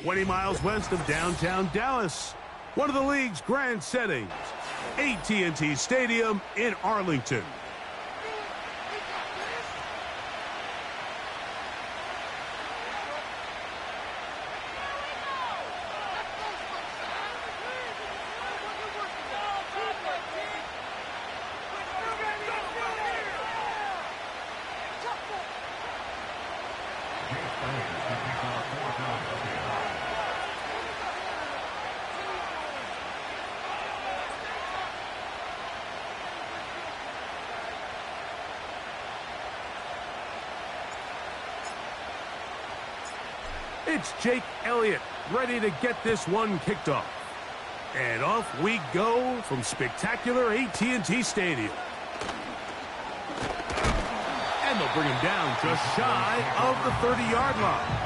20 miles west of downtown Dallas. One of the league's grand settings, AT&T Stadium in Arlington. It's Jake Elliott ready to get this one kicked off. And off we go from spectacular AT&T Stadium. And they'll bring him down just shy of the 30-yard line.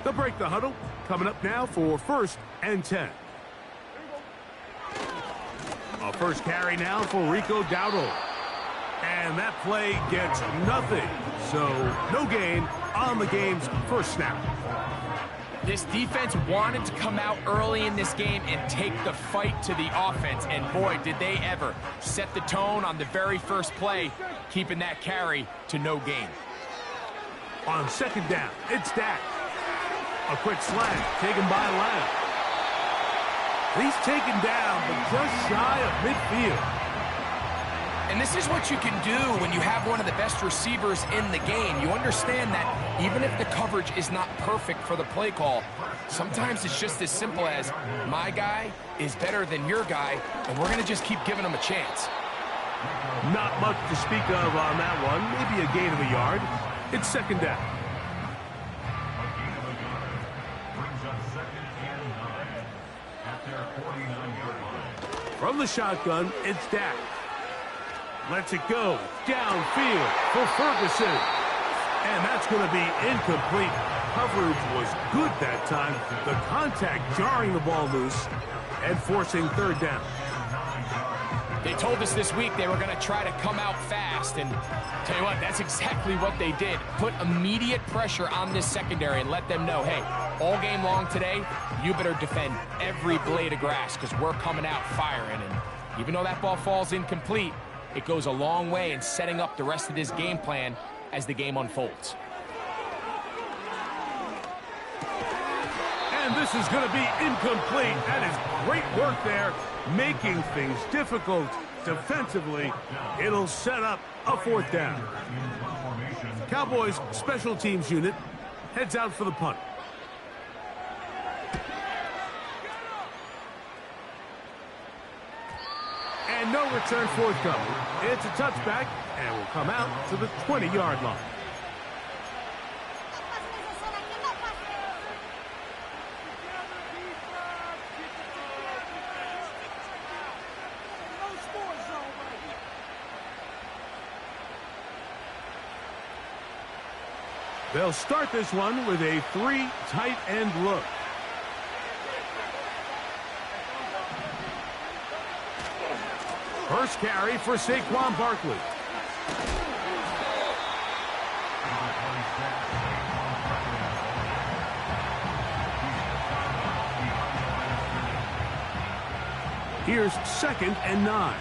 They'll break the huddle. Coming up now for 1st and 10. A first carry now for Rico Dowdle. And that play gets nothing. So no gain on the game's first snap. This defense wanted to come out early in this game and take the fight to the offense. And boy, did they ever set the tone on the very first play, keeping that carry to no gain. On 2nd down, it's Dak. A quick slant taken by Lamb. He's taken down, but just shy of midfield. And this is what you can do when you have one of the best receivers in the game. You understand that even if the coverage is not perfect for the play call, sometimes it's just as simple as, my guy is better than your guy, and we're going to just keep giving him a chance. Not much to speak of on that one. Maybe a gain of a yard. It's 2nd down. From the shotgun, it's Dak. Lets it go downfield for Ferguson. And that's going to be incomplete. Coverage was good that time. The contact jarring the ball loose and forcing 3rd down. They told us this week they were going to try to come out fast, and tell you what, that's exactly what they did. Put immediate pressure on this secondary and let them know, hey, all game long today, you better defend every blade of grass because we're coming out firing. And even though that ball falls incomplete, it goes a long way in setting up the rest of this game plan as the game unfolds. And this is going to be incomplete. That is great work there, making things difficult defensively. It'll set up a 4th down. Cowboys special teams unit heads out for the punt. And no return forthcoming. It's a touchback and will come out to the 20-yard line. They'll start this one with a 3 tight end look. First carry for Saquon Barkley. Here's 2nd and 9.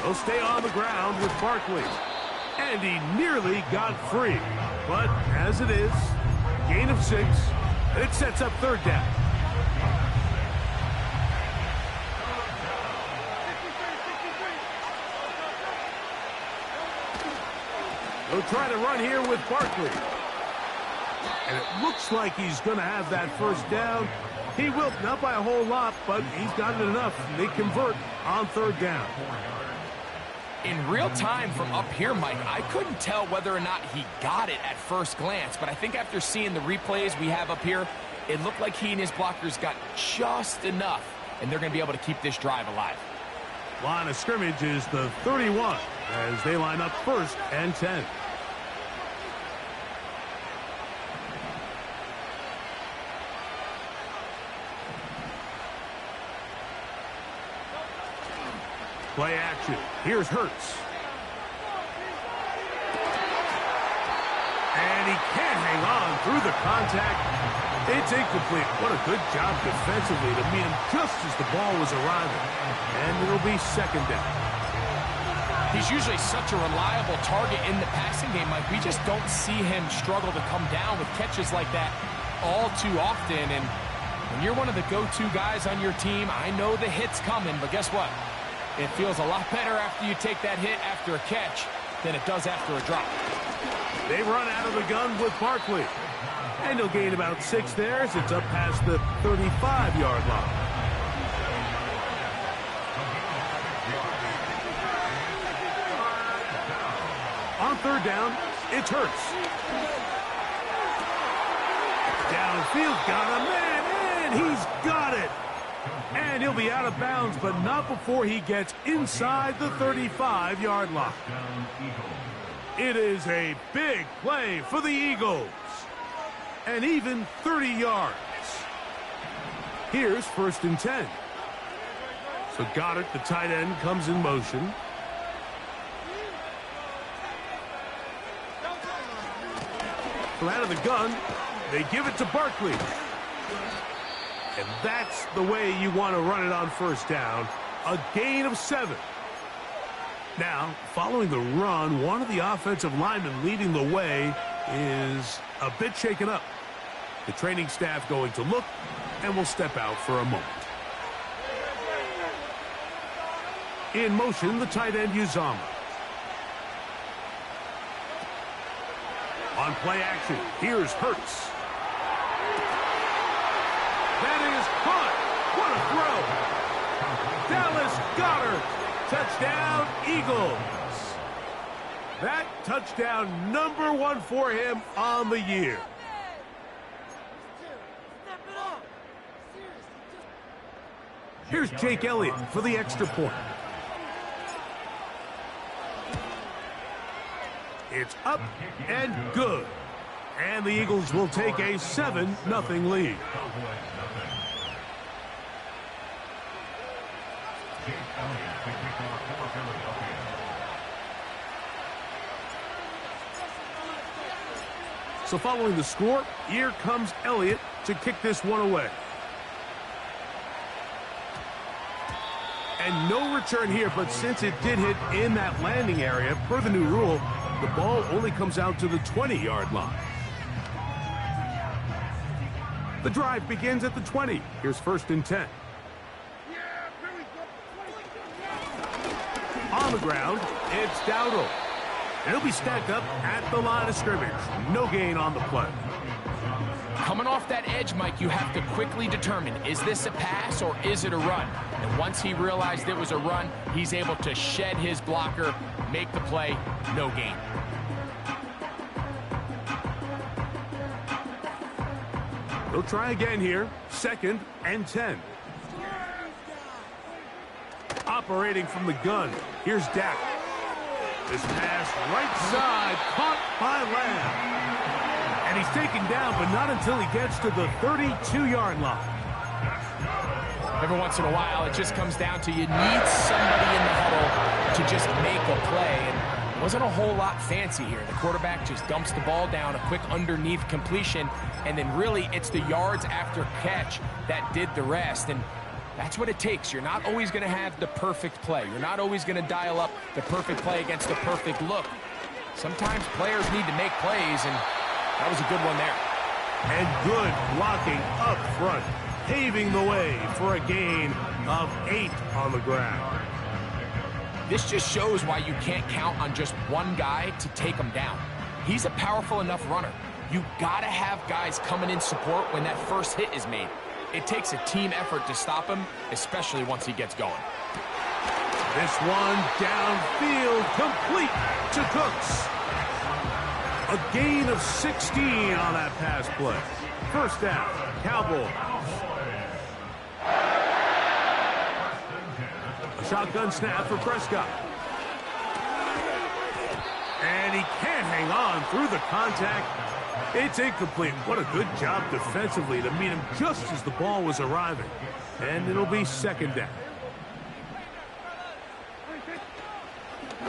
He'll stay on the ground with Barkley. And he nearly got free. But as it is, gain of 6. It sets up 3rd down. He'll try to run here with Barkley. And it looks like he's going to have that 1st down. He will, not by a whole lot, but he's got it enough. They convert on 3rd down. In real time from up here, Mike, I couldn't tell whether or not he got it at first glance, but I think after seeing the replays we have up here, it looked like he and his blockers got just enough, and they're going to be able to keep this drive alive. Line of scrimmage is the 31 as they line up 1st and 10. Play action. Here's Hurts. And he can't hang on through the contact. It's incomplete. What a good job defensively to meet him just as the ball was arriving. And it'll be second down. He's usually such a reliable target in the passing game, Mike. We just don't see him struggle to come down with catches like that all too often. And when you're one of the go-to guys on your team, I know the hit's coming, but guess what? It feels a lot better after you take that hit after a catch than it does after a drop. They run out of the gun with Barkley. And he'll gain about 6 there as it's up past the 35-yard line. On third down, it's Hurts. Downfield, got a man, and he's got it. And he'll be out of bounds, but not before he gets inside the 35-yard line. It is a big play for the Eagles. And even 30 yards. Here's first and 10. So Goddard, the tight end, comes in motion. From out of the gun, they give it to Barkley. And that's the way you want to run it on first down. A gain of 7. Now, following the run, one of the offensive linemen leading the way is a bit shaken up. The training staff going to look and will step out for a moment. In motion, the tight end Uzama. On play action, here's Hurts. That is caught. What a throw. Dallas Goedert. Touchdown, Eagles. That touchdown number 1 for him on the year. Here's Jake Elliott for the extra point. It's up and good. And the Eagles will take a 7-0 lead. So following the score, here comes Elliott to kick this one away. And no return here, but since it did hit in that landing area, per the new rule, the ball only comes out to the 20-yard line. The drive begins at the 20. Here's first and 10. On the ground, it's Dowdle. And he'll be stacked up at the line of scrimmage. No gain on the play. Coming off that edge, Mike, you have to quickly determine, is this a pass or is it a run? And once he realized it was a run, he's able to shed his blocker, make the play, no gain. They'll try again here. Second and 10. Operating from the gun. Here's Dak. This pass right side caught by Lamb. And he's taken down, but not until he gets to the 32-yard line. Every once in a while, it just comes down to you need somebody in the huddle to just make a play. And it wasn't a whole lot fancy here. The quarterback just dumps the ball down, a quick underneath completion, and then really it's the yards after catch that did the rest. And that's what it takes. You're not always going to have the perfect play. You're not always going to dial up the perfect play against the perfect look. Sometimes players need to make plays, and that was a good one there. And good blocking up front, paving the way for a gain of 8 on the ground. This just shows why you can't count on just one guy to take him down. He's a powerful enough runner. You got to have guys coming in support when that first hit is made. It takes a team effort to stop him, especially once he gets going. This one downfield, complete to Cooks. A gain of 16 on that pass play. First down, Cowboys. A shotgun snap for Prescott. And he can't hang on through the contact. It's incomplete. What a good job defensively to meet him just as the ball was arriving. And it'll be second down.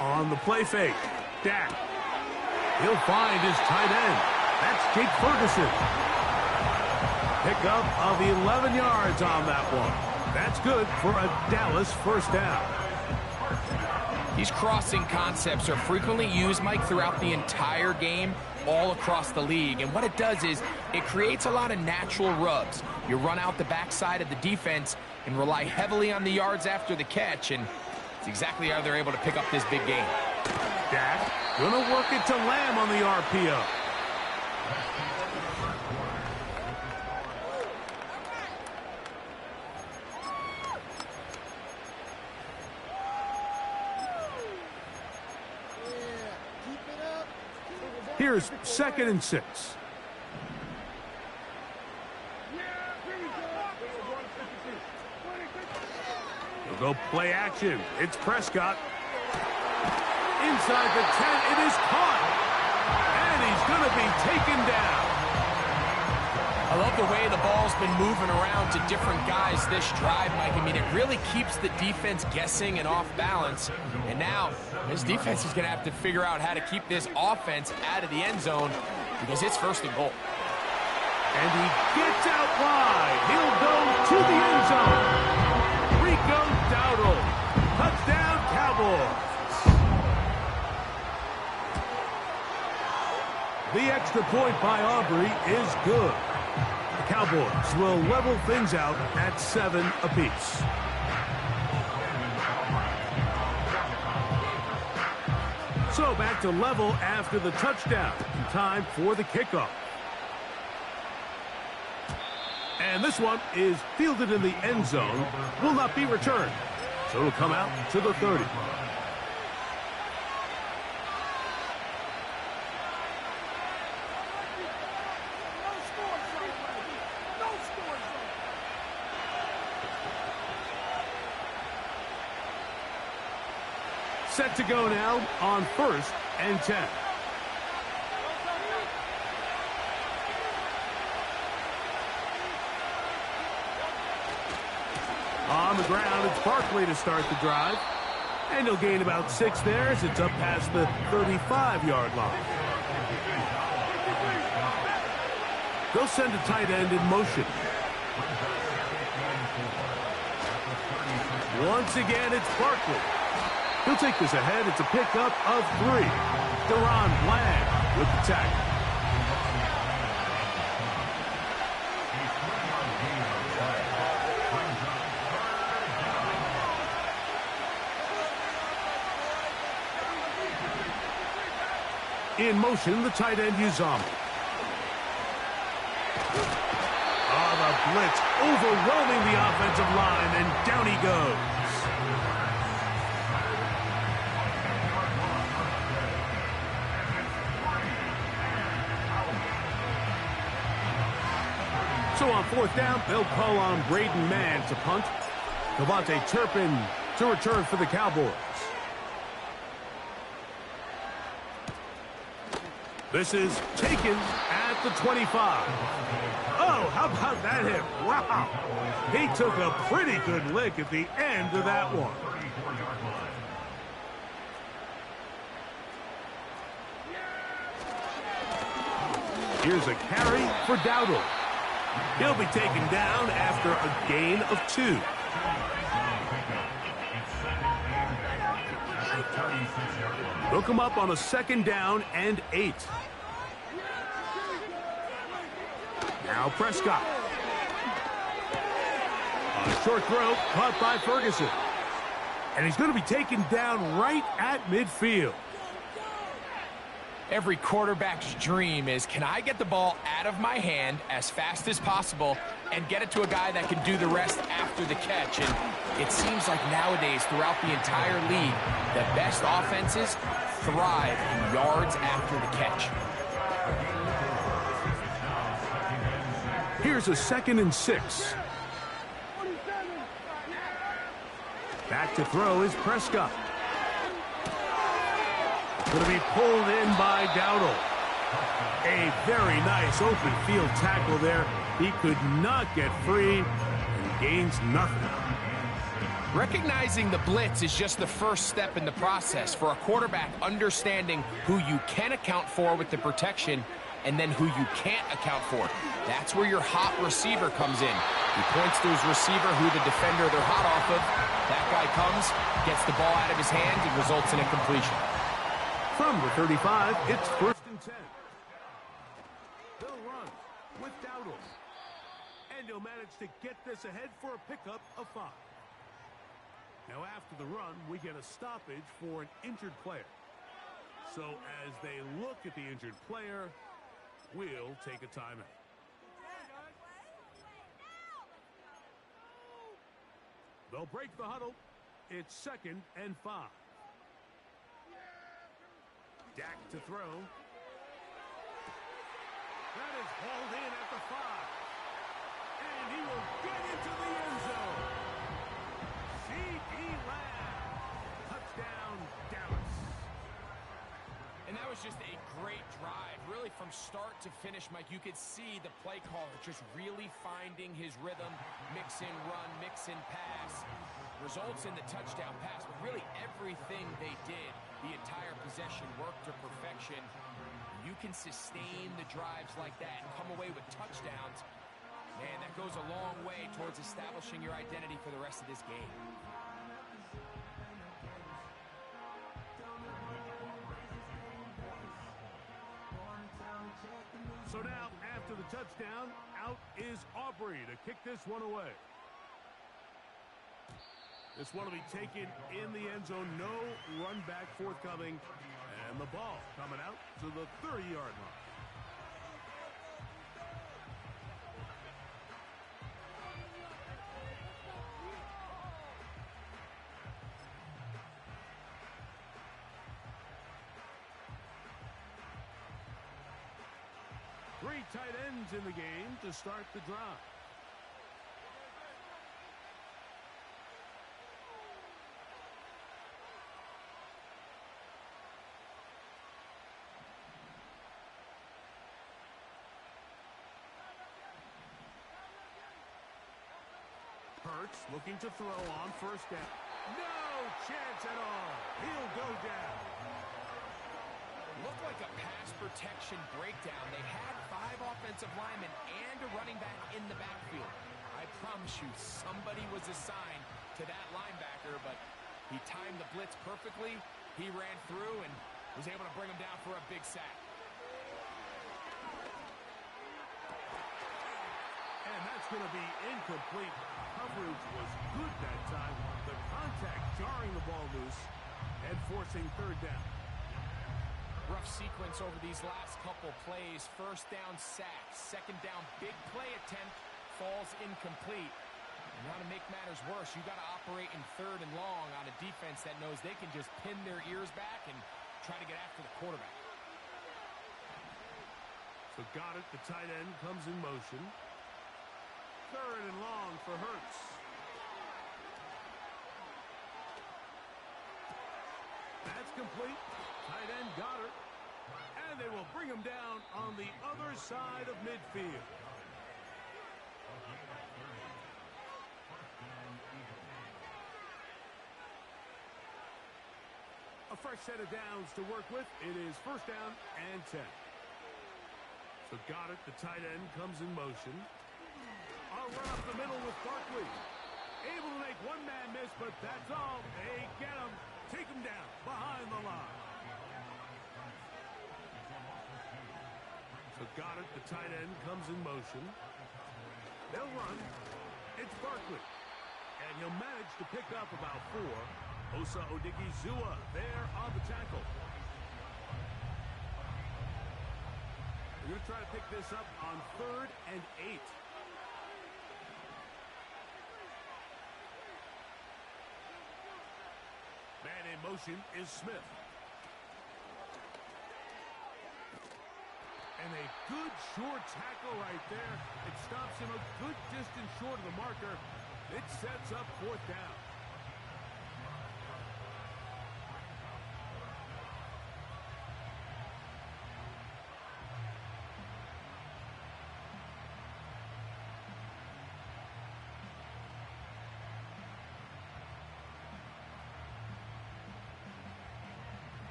On the play fake, Dak. He'll find his tight end. That's Jake Ferguson. Pickup of 11 yards on that one. That's good for a Dallas first down. These crossing concepts are frequently used, Mike, throughout the entire game, all across the league. And what it does is it creates a lot of natural rubs. You run out the backside of the defense and rely heavily on the yards after the catch, and it's exactly how they're able to pick up this big game. Dak gonna work it to Lamb on the RPO. Here's 2nd and 6. He'll go play action. It's Prescott. Inside the 10, it is caught. And he's going to be taken down. I love the way the ball's been moving around to different guys this drive, Mike. I mean, it really keeps the defense guessing and off balance. And now, this defense is going to have to figure out how to keep this offense out of the end zone because it's 1st and goal. And he gets out wide. He'll go to the end zone. Rico Dowdle. Touchdown, Cowboys. The extra point by Aubrey is good. The Cowboys will level things out at 7 apiece. So back to level after the touchdown. Time for the kickoff. And this one is fielded in the end zone. Will not be returned. So it'll come out to the 30. Set to go now on 1st and 10. On the ground, it's Barkley to start the drive. And he'll gain about 6 there as it's up past the 35-yard line. They'll send a tight end in motion. Once again, it's Barkley. He'll take this ahead. It's a pickup of 3. Deron Bland with the tackle. In motion, the tight end Uzomah. Oh, the blitz overwhelming the offensive line, and down he goes. So on 4th down, they'll call on Braden Mann to punt. Devontae Turpin to return for the Cowboys. This is taken at the 25. Oh, how about that hit? Wow. He took a pretty good lick at the end of that one. Here's a carry for Dowdle. He'll be taken down after a gain of 2. They'll come up on a 2nd down and 8. Now Prescott. A short throw caught by Ferguson. And he's going to be taken down right at midfield. Every quarterback's dream is, can I get the ball out of my hand as fast as possible and get it to a guy that can do the rest after the catch? And it seems like nowadays, throughout the entire league, the best offenses thrive in yards after the catch. Here's a 2nd and 6. Back to throw is Prescott. Going to be pulled in by Dowdle. A very nice open field tackle there. He could not get free and gains nothing. Recognizing the blitz is just the first step in the process for a quarterback understanding who you can account for with the protection and then who you can't account for. That's where your hot receiver comes in. He points to his receiver who the defender they're hot off of. That guy comes, gets the ball out of his hands, and results in a completion. From the 35, it's 1st and 10. They'll run with Dowdle. And he'll manage to get this ahead for a pickup of 5. Now after the run, we get a stoppage for an injured player. So as they look at the injured player, we'll take a timeout. They'll break the huddle. It's 2nd and 5. Dak to throw. That is hauled in at the 5. And he will get into the end zone. C.D. Lamb. Touchdown, Dallas. And that was just a great drive. Really from start to finish, Mike, you could see the play caller just really finding his rhythm. Mix in run, mix in pass. Results in the touchdown pass. But really everything they did, the entire possession worked to perfection. You can sustain the drives like that and come away with touchdowns. Man, that goes a long way towards establishing your identity for the rest of this game. So now, after the touchdown, out is Aubrey to kick this one away. This one will be taken in the end zone. No run back forthcoming. And the ball coming out to the 30-yard line. Three tight ends in the game to start the drive. Hurts looking to throw on 1st down. No chance at all. He'll go down. Looked like a pass protection breakdown. They had 5 offensive linemen and a running back in the backfield. I promise you, somebody was assigned to that linebacker, but he timed the blitz perfectly. He ran through and was able to bring him down for a big sack. And that's going to be incomplete. Coverage was good that time. The contact jarring the ball loose and forcing 3rd down. Rough sequence over these last couple plays. 1st down sack. 2nd down big play attempt. Falls incomplete. And now to make matters worse, you got to operate in 3rd and long on a defense that knows they can just pin their ears back and try to get after the quarterback. So Goddard, the tight end, comes in motion. 3rd and long for Hurts. That's complete. Tight end Goddard. And they will bring him down on the other side of midfield. A fresh set of downs to work with. It is 1st down and 10. So Goddard, the tight end, comes in motion. A run up the middle with Barkley. Able to make one man miss, but that's all. They get him. Take him down behind the line. So Goddard, the tight end, comes in motion. They'll run. It's Barkley. And he'll manage to pick up about 4. Osa Odigizua there on the tackle. We're going to try to pick this up on 3rd and 8. Man in motion is Smith. And a good short tackle right there. It stops him a good distance short of the marker. It sets up 4th down.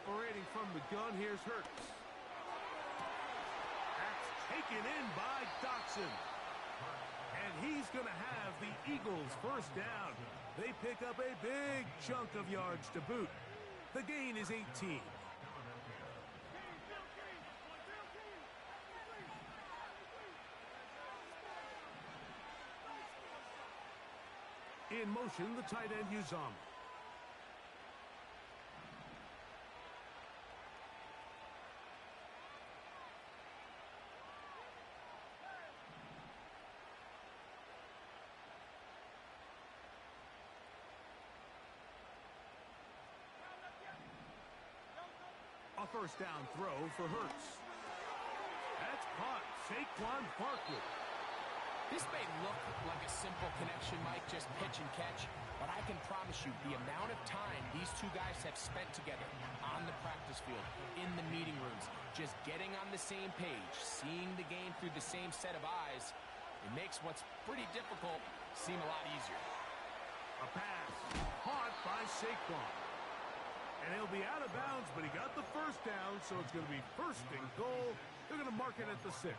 Operating from the gun, here's Hurts. That's taken in by Dotson. And he's going to have the Eagles first down. They pick up a big chunk of yards to boot. The gain is 18. In motion, the tight end Uzama. A first down throw for Hurts. That's caught. Saquon Barkley. This may look like a simple connection, Mike, just pitch and catch, but I can promise you the amount of time these two guys have spent together on the practice field, in the meeting rooms, just getting on the same page, seeing the game through the same set of eyes, it makes what's pretty difficult seem a lot easier. A pass caught by Saquon. And he'll be out of bounds, but he got the first down, so it's going to be first and goal. They're going to mark it at the 6.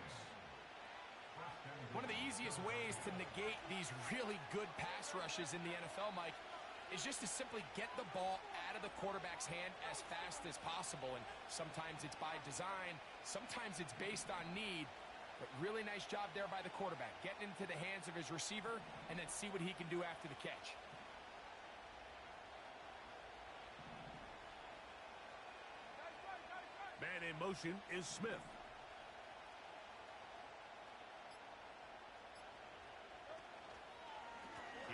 One of the easiest ways to negate these really good pass rushes in the NFL, Mike, is just to simply get the ball out of the quarterback's hand as fast as possible. And sometimes it's by design, sometimes it's based on need. But really nice job there by the quarterback, getting into the hands of his receiver and then see what he can do after the catch. Man in motion is Smith.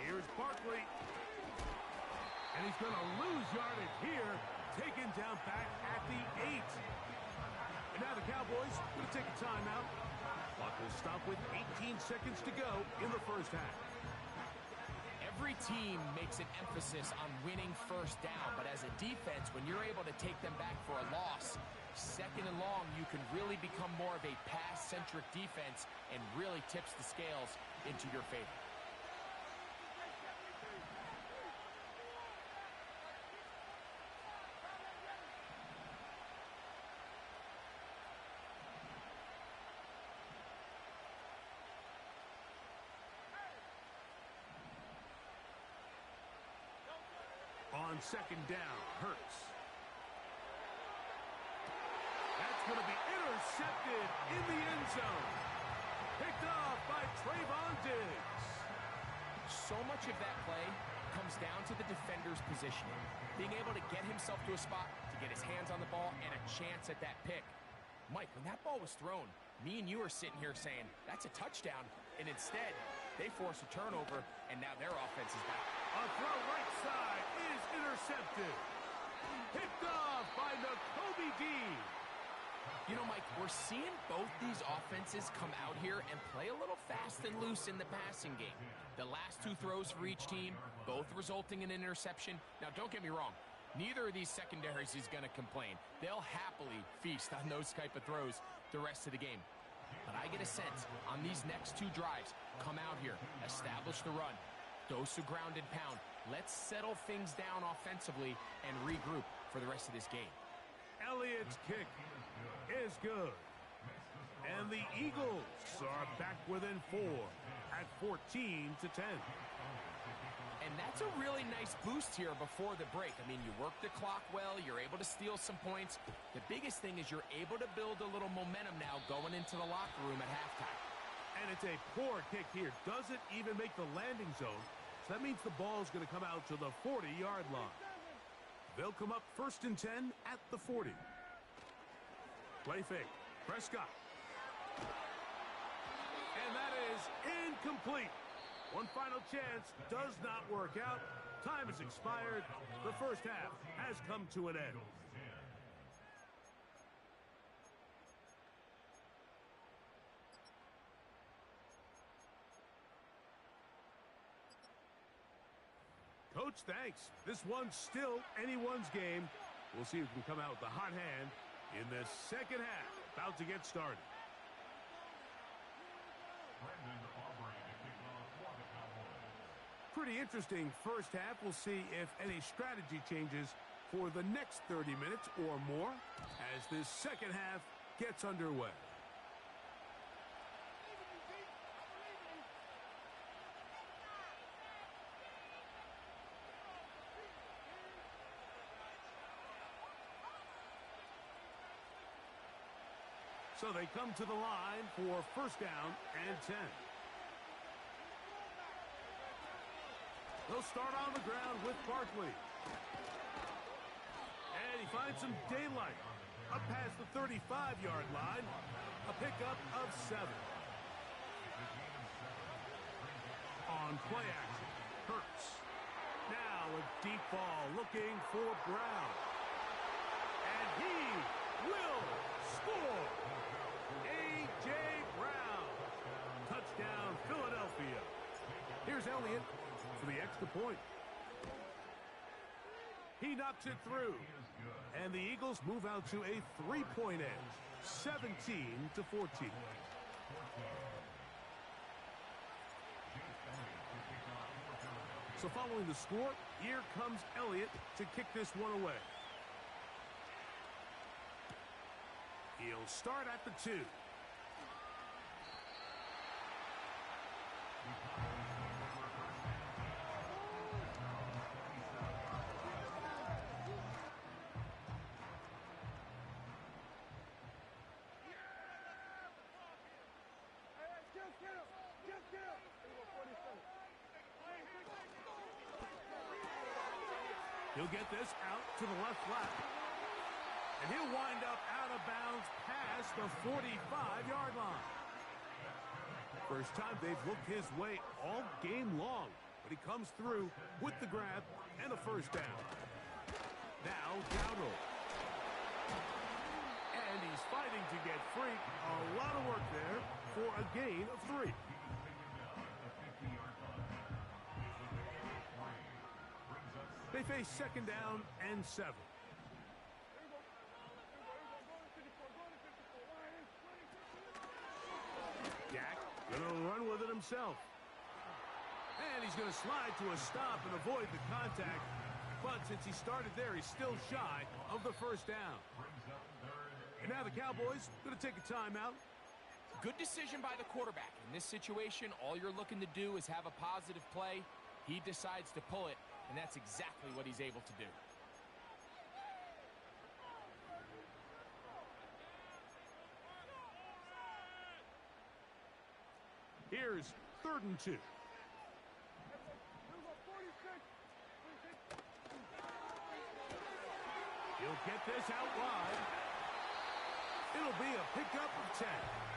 Here's Barkley. And he's going to lose yardage here. Taken down back at the 8. And now the Cowboys going to take a timeout. Clock will stop with 18 seconds to go in the first half. Every team makes an emphasis on winning first down, but as a defense, when you're able to take them back for a loss, second and long, you can really become more of a pass-centric defense and really tips the scales into your favor. On second down, Hurts. That's going to be intercepted in the end zone. Picked off by Trayvon Diggs. So much of that play comes down to the defender's positioning. Being able to get himself to a spot, to get his hands on the ball, and a chance at that pick. Mike, when that ball was thrown, me and you are sitting here saying, that's a touchdown. And instead, they force a turnover, and now their offense is back. A throw right side is intercepted. Picked off by Nakobe Dean. You know, Mike, we're seeing both these offenses come out here and play a little fast and loose in the passing game. The last two throws for each team, both resulting in an interception. Now, don't get me wrong. Neither of these secondaries is going to complain. They'll happily feast on those type of throws the rest of the game. But I get a sense on these next two drives, come out here, establish the run, dose of ground and pound. Let's settle things down offensively and regroup for the rest of this game. Elliott's kick is good. And the Eagles are back within 4 at 14-10. And that's a really nice boost here before the break. I mean, you work the clock well, you're able to steal some points. The biggest thing is you're able to build a little momentum now going into the locker room at halftime. And it's a poor kick here. Doesn't even make the landing zone. So that means the ball's going to come out to the 40-yard line. They'll come up 1st and 10 at the 40. Play fake. Prescott. And that is incomplete. One final chance does not work out. Time has expired. The first half has come to an end. Coach, thanks. This one's still anyone's game. We'll see who can come out with the hot hand in the second half. About to get started. Pretty interesting first half. We'll see if any strategy changes for the next 30 minutes or more as this second half gets underway. So they come to the line for first down and 10. They'll start on the ground with Barkley. And he finds some daylight up past the 35-yard line. A pickup of 7. On play action, Hurts. Now a deep ball looking for Brown. And he will score. A.J. Brown. Touchdown, Philadelphia. Here's Elliott for the extra point. He knocks it through. And the Eagles move out to a 3-point edge, 17-14. So following the score, here comes Elliott to kick this one away. He'll start at the 2. He'll get this out to the left flat. And he'll wind up out of bounds past the 45-yard line. First time they've looked his way all game long, but he comes through with the grab and a first down. Now Dowdle. And he's fighting to get free. A lot of work there for a gain of 3. They face second down and 7. Dak gonna run with it himself. And he's gonna slide to a stop and avoid the contact. But since he started there, he's still shy of the first down. And now the Cowboys gonna take a timeout. Good decision by the quarterback. In this situation, all you're looking to do is have a positive play. He decides to pull it, and that's exactly what he's able to do. Here's 3rd and 2. He'll get this out wide. It'll be a pickup of 10.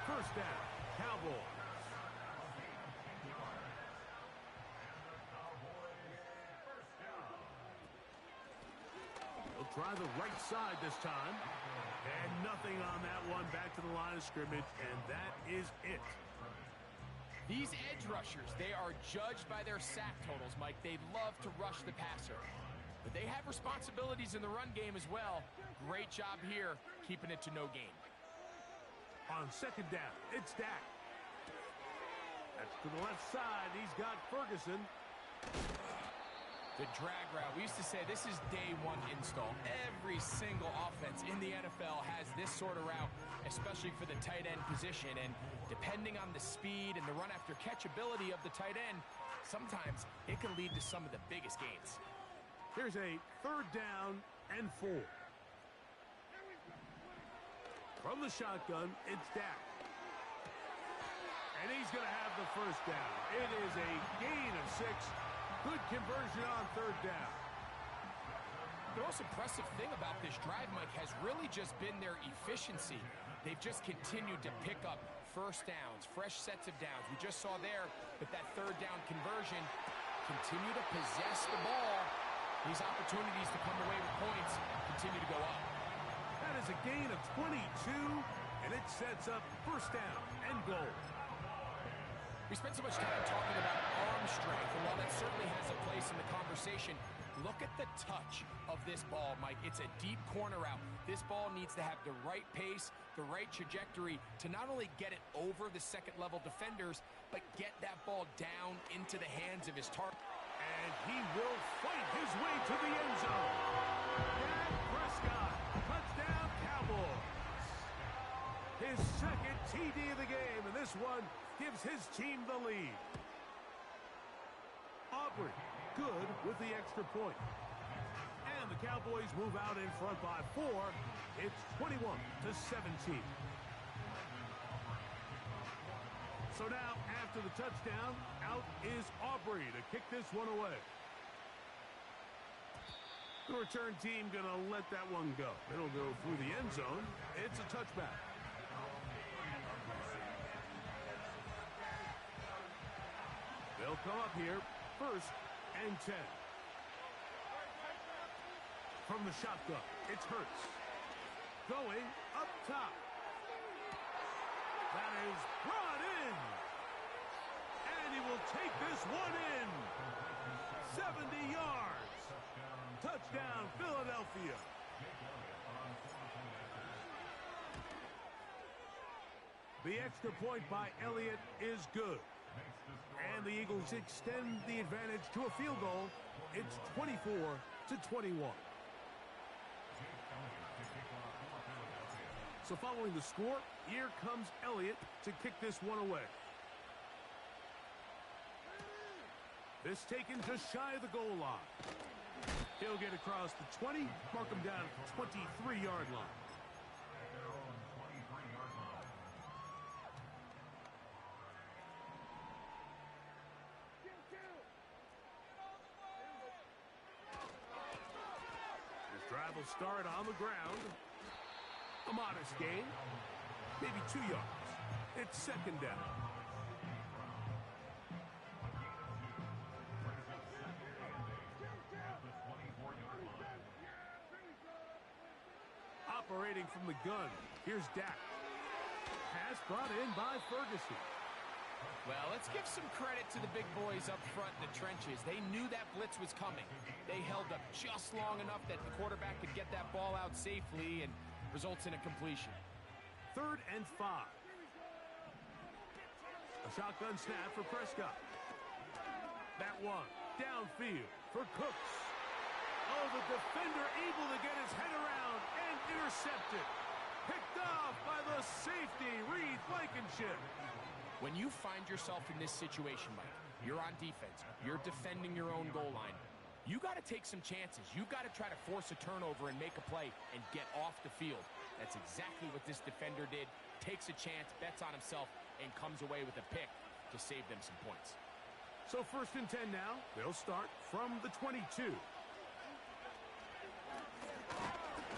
First down, Cowboys. He'll try the right side this time. And nothing on that one. Back to the line of scrimmage, and that is it. These edge rushers, they are judged by their sack totals, Mike. They love to rush the passer. But they have responsibilities in the run game as well. Great job here, keeping it to no gain. On second down, it's Dak. That's to the left side. He's got Ferguson. The drag route. We used to say this is day one install. Every single offense in the NFL has this sort of route, especially for the tight end position. And depending on the speed and the run after catch ability of the tight end, sometimes it can lead to some of the biggest gains. Here's a 3rd down and 4. From the shotgun, it's Dak. And he's going to have the first down. It is a gain of 6. Good conversion on 3rd down. The most impressive thing about this drive, Mike, has really just been their efficiency. They've just continued to pick up first downs, fresh sets of downs. We just saw there that 3rd down conversion, continue to possess the ball. These opportunities to come away with points continue to go up. That is a gain of 22, and it sets up first down and goal. We spent so much time talking about arm strength, and while that certainly has a place in the conversation, look at the touch of this ball, Mike. It's a deep corner route. This ball needs to have the right pace, the right trajectory to not only get it over the second-level defenders, but get that ball down into the hands of his target. And he will fight his way to the end zone. his second TD of the game, and this one gives his team the lead. Aubrey, good with the extra point. And the Cowboys move out in front by 4. It's 21-17. So now, after the touchdown, out is Aubrey to kick this one away. The return team going to let that one go. It'll go through the end zone. It's a touchback. They'll come up here, 1st and 10. From the shotgun, it's Hurts. Going up top. That is brought in. And he will take this one in. 70 yards. Touchdown, Philadelphia. The extra point by Elliott is good. And the Eagles extend the advantage to a field goal. It's 24-21. So following the score, here comes Elliott to kick this one away. This taken just shy of the goal line. He'll get across the 20, mark him down at the 23-yard line. This drive will start on the ground. A modest gain, maybe 2 yards. It's 2nd down. Operating from the gun, here's Dak. Pass brought in by Ferguson. Well, let's give some credit to the big boys up front in the trenches. They knew that blitz was coming. They held up just long enough that the quarterback could get that ball out safely and results in a completion. 3rd and 5. A shotgun snap for Prescott. That one downfield for Cooks. Oh, the defender able to get his head around and intercepted. Picked off by the safety, Reed Blankenship. When you find yourself in this situation, Mike, you're on defense, you're defending your own goal line, you got to take some chances. You got to try to force a turnover and make a play and get off the field. That's exactly what this defender did. Takes a chance, bets on himself, and comes away with a pick to save them some points. So 1st and 10 now. They'll start from the 22.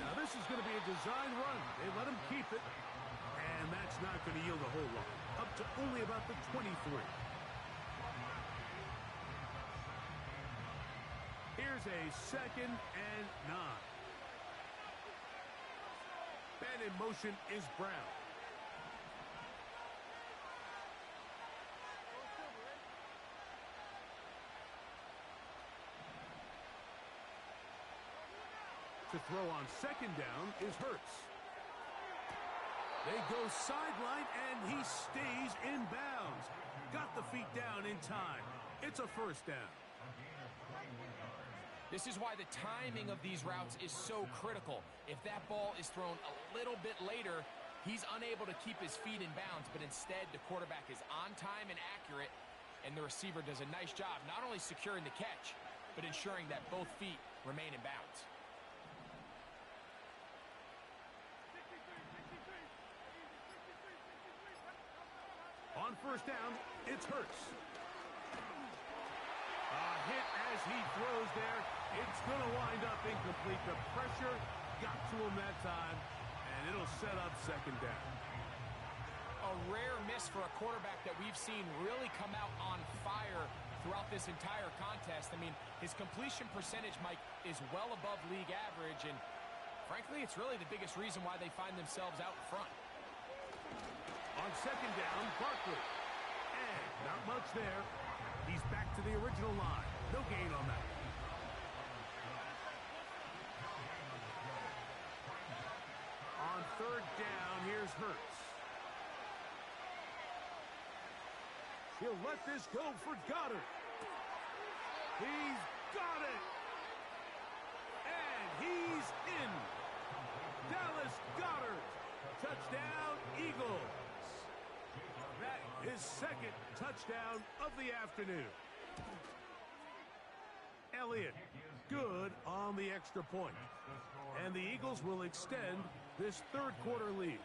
Now this is going to be a design run. They let him keep it. And that's not going to yield a whole lot. Up to only about the 23. Here's a 2nd and 9. And in motion is Brown. To throw on 2nd down is Hurts. They go sideline, and he stays in bounds. Got the feet down in time. It's a 1st down. This is why the timing of these routes is so critical. If that ball is thrown a little bit later, he's unable to keep his feet in bounds, but instead the quarterback is on time and accurate, and the receiver does a nice job not only securing the catch, but ensuring that both feet remain in bounds. On 1st down, it's Hurts. A hit as he throws there. It's going to wind up incomplete. The pressure got to him that time, and it'll set up 2nd down. A rare miss for a quarterback that we've seen really come out on fire throughout this entire contest. I mean, his completion percentage, Mike, is well above league average, and frankly, it's really the biggest reason why they find themselves out front. On 2nd down, Barkley. And not much there. He's back to the original line. No gain on that. On 3rd down, here's Hurts. He'll let this go for Goddard. He's got it. And he's in. Dallas Goedert. Touchdown, Eagles. his second touchdown of the afternoon. Elliott, good on the extra point. And the Eagles will extend this third quarter lead.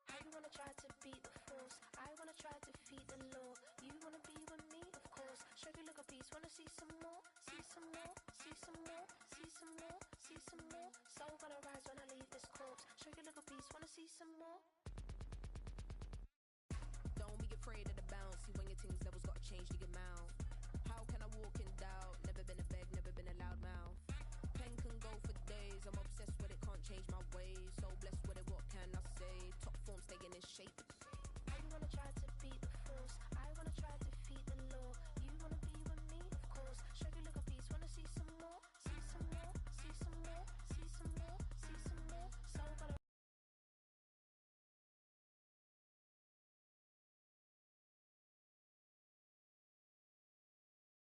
I wanna try to beat the force. I wanna try to defeat the law. You wanna be with me, of course. Show you look a piece. Wanna see some more? See some more? See some more? See some more? See some more? Soul gonna rise when I leave this corpse. Show you look a piece. Wanna see some more? Don't be afraid of the bounce. See when your things levels gotta change to get mouth. How can I walk in doubt? Never been a beg, never been a loud mouth. Pen can go for days. I'm obsessed with it, can't change my ways. So blessed with it, what can I say? Top form staying in shape.